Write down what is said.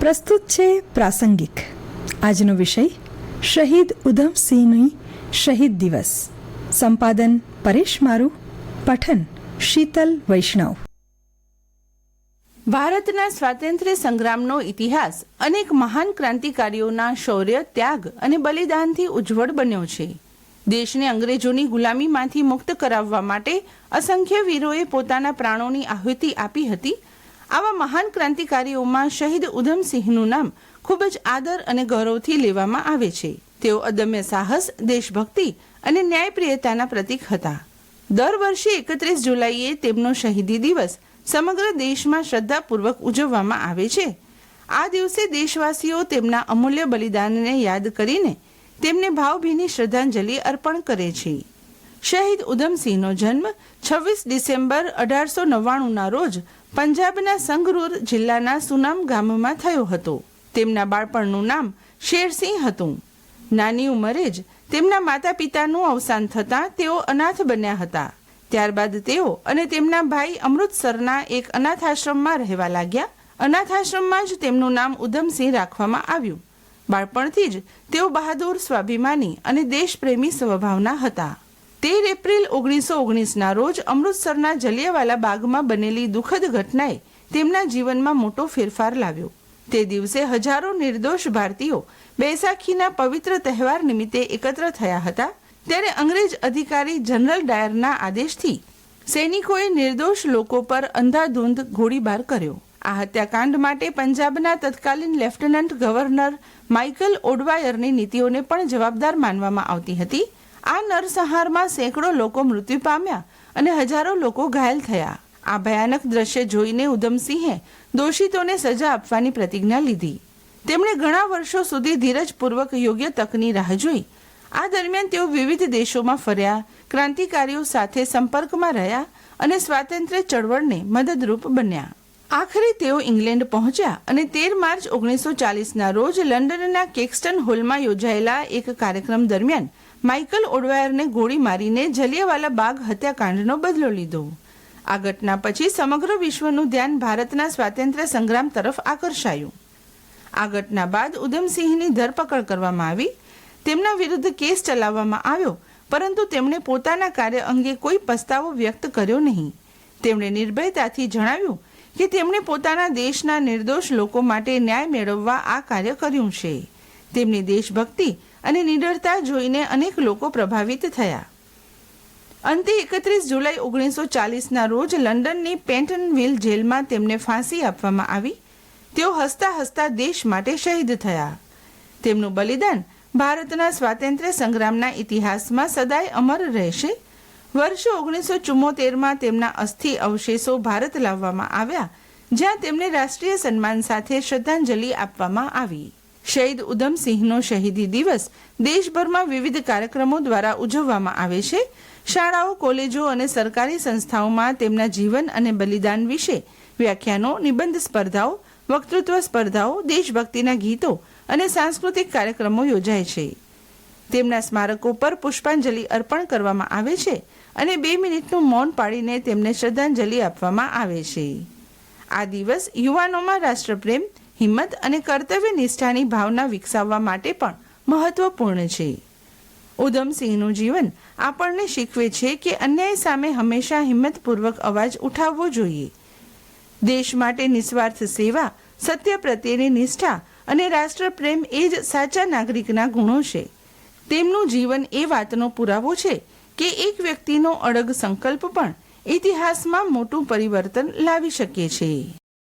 પ્રસ્તુત છે પ્રાસંગિક. આજનો વિષય શહીદ ઉધમસિંહની શહીદ દિવસ. સંપાદન પરેશ મારુ. પઠન શીતલ વૈષ્ણવ. ભારતના સ્વાતંત્ર્ય સંગ્રામનો ઇતિહાસ અનેક મહાન ક્રાંતિકારીઓના શૌર્ય, ત્યાગ અને બલિદાનથી ઉજ્જવળ બન્યો છે. દેશને અંગ્રેજોની ગુલામીમાંથી મુક્ત કરાવવા માટે અસંખ્ય વીરોએ પોતાના પ્રાણોની આહુતિ આપી હતી. આવા મહાન ક્રાંતિકારીઓમાં શહીદ ઉધમસિંહનું નામ ખૂબ જ આદર અને ગૌરવથી લેવામાં આવે છે. તેઓ અદમ્ય સાહસ, દેશભક્તિ અને ન્યાયપ્રિયતાના પ્રતીક હતા. દર વર્ષે 31 જુલાઈએ તેમનો શહીદી દિવસ સમગ્ર દેશમાં શ્રદ્ધાપૂર્વક ઉજવવામાં આવે છે. આ દિવસે દેશવાસીઓ તેમના અમૂલ્ય બલિદાનને યાદ કરીને તેમને ભાવભીની શ્રદ્ધાંજલિ અર્પણ કરે છે. શહીદ ઉધમસિંહનો જન્મ 26 ડિસેમ્બર 1899ના રોજ પંજાબના સંગરૂર જિલ્લાના સુનામ ગામમાં થયો હતો. તેમના બાળપણનું નામ શેરસિંહ હતું. નાની ઉંમરે જ તેમના માતા પિતાનું અવસાન થતાં તેઓ અનાથ બન્યા હતા. ત્યારબાદ તેઓ અને તેમના ભાઈ અમૃતસરના એક અનાથાશ્રમમાં રહેવા લાગ્યા. અનાથાશ્રમમાં જ તેમનું નામ ઉધમસિંહ રાખવામાં આવ્યું. બાળપણથી જ તેઓ બહાદુર, સ્વાભિમાની અને દેશપ્રેમી સ્વભાવના હતા. 13 એપ્રિલ 1919ના રોજ અમૃતસરના જલિયાવાલા બાગમાં બનેલી દુઃખદ ઘટનાએ તેમના જીવનમાં મોટો ફેરફાર લાવ્યો. તે દિવસે હજારો નિર્દોષ ભારતીયો બૈસાખીના પવિત્ર તહેવાર નિમિત્તે એકત્ર થયા હતા. ત્યારે અંગ્રેજ અધિકારી જનરલ ડાયરના આદેશથી સૈનિકોએ નિર્દોષ લોકો પર અંધાધૂંધ ગોળીબાર કર્યો. આ હત્યાકાંડ માટે પંજાબના તત્કાલીન લેફ્ટનન્ટ ગવર્નર માઇકલ ઓડવાયરની નીતિઓને પણ જવાબદાર માનવામાં આવતી હતી. આ નરસંહારમાં સેંકડો લોકો મૃત્યુ પામ્યા અને હજારો લોકો ઘાયલ થયા. આ ભયાનક દ્રશ્ય જોઈને ઉધમસિંહે દોષિતોને સજા આપવાની પ્રતિજ્ઞા લીધી. તેમણે ઘણા વર્ષો સુધી ધીરજપૂર્વક યોગ્ય તકની રાહ જોઈ. આ દરમિયાન તેઓ વિવિધ દેશોમાં ફર્યા, ક્રાંતિકારીઓ સાથે સંપર્કમાં રહ્યા અને સ્વાતંત્ર્ય ચળવળને મદદરૂપ બન્યા. આખરે તેઓ ઇંગ્લેન્ડ પહોંચ્યા અને 13 માર્ચ 1940ના રોજ લંડનના કેક્સ્ટન હોલમાં યોજાયેલા એક કાર્યક્રમ દરમિયાન માઇકલ ઓડવાયરને ગોળી મારીને જલિયાવાલા બાગ હત્યાકાંડનો બદલો લીધો. આ ઘટના પછી સમગ્ર વિશ્વનું ધ્યાન ભારતના સ્વાતંત્ર્ય સંગ્રામ તરફ આકર્ષાયું. આ ઘટના બાદ ઉધમસિંહની ધરપકડ કરવામાં આવી. તેમના વિરુદ્ધ કેસ ચલાવવામાં આવ્યો, પરંતુ તેમણે પોતાના કાર્ય અંગે કોઈ પસ્તાવો વ્યક્ત કર્યો નહીં. તેમણે નિર્ભયતાથી જણાવ્યું કે તેમણે પોતાના દેશના નિર્દોષ લોકો માટે ન્યાય મેળવવા આ કાર્ય કર્યું છે. તેમની દેશભક્તિ અને નિડરતા જોઈને અનેક લોકો પ્રભાવિત થયા. અંતે 31 જુલાઈ 1940ના રોજ લંડનની પેન્ટનવિલ જેલમાં તેમને ફાંસી આપવામાં આવી. તેઓ હસતા હસતા દેશ માટે શહીદ થયા. તેમનું બલિદાન ભારતના સ્વાતંત્ર્ય સંગ્રામના ઇતિહાસમાં સદાય અમર રહેશે. વર્ષ 1974માં તેમના અસ્થિ અવશેષો ભારત લાવવામાં આવ્યા, જ્યાં તેમને રાષ્ટ્રીય સન્માન સાથે શ્રદ્ધાંજલિ આપવામાં આવી. શહીદ ઉધમસિંહનો શહીદી દિવસ દેશભરમાં વિવિધ કાર્યક્રમો દ્વારા ઉજવવામાં આવે છે. શાળાઓ, કોલેજો અને સરકારી સંસ્થાઓમાં તેમના જીવન અને બલિદાન વિશે વ્યાખ્યાનો, નિબંધ સ્પર્ધાઓ, વક્તૃત્વ સ્પર્ધાઓ, દેશભક્તિના ગીતો અને સાંસ્કૃતિક કાર્યક્રમો યોજાય છે. તેમના સ્મારકો પર પુષ્પાંજલિ અર્પણ કરવામાં આવે છે અને 2 મિનિટનું મૌન પાડીને તેમને શ્રદ્ધાંજલિ આપવામાં આવે છે. આ દિવસ યુવાનોમાં રાષ્ટ્રપ્રેમ, હિંમત અને કર્તવ્ય નિષ્ઠાની ભાવના વિકસાવવા માટે પણ મહત્વપૂર્ણ છે. ઉધમસિંહનું જીવન આપણને શીખવે છે કે અન્યાય સામે હંમેશા હિંમતપૂર્વક અવાજ ઉઠાવવો જોઈએ. દેશ માટે નિસ્વાર્થ સેવા, સત્ય પ્રત્યેની નિષ્ઠા અને રાષ્ટ્રપ્રેમ એ જ સાચા નાગરિકના ગુણો છે. તેમનું જીવન એ વાતનો પુરાવો છે કે એક વ્યક્તિનો અડગ સંકલ્પ પણ ઇતિહાસમાં મોટું પરિવર્તન લાવી શકે છે.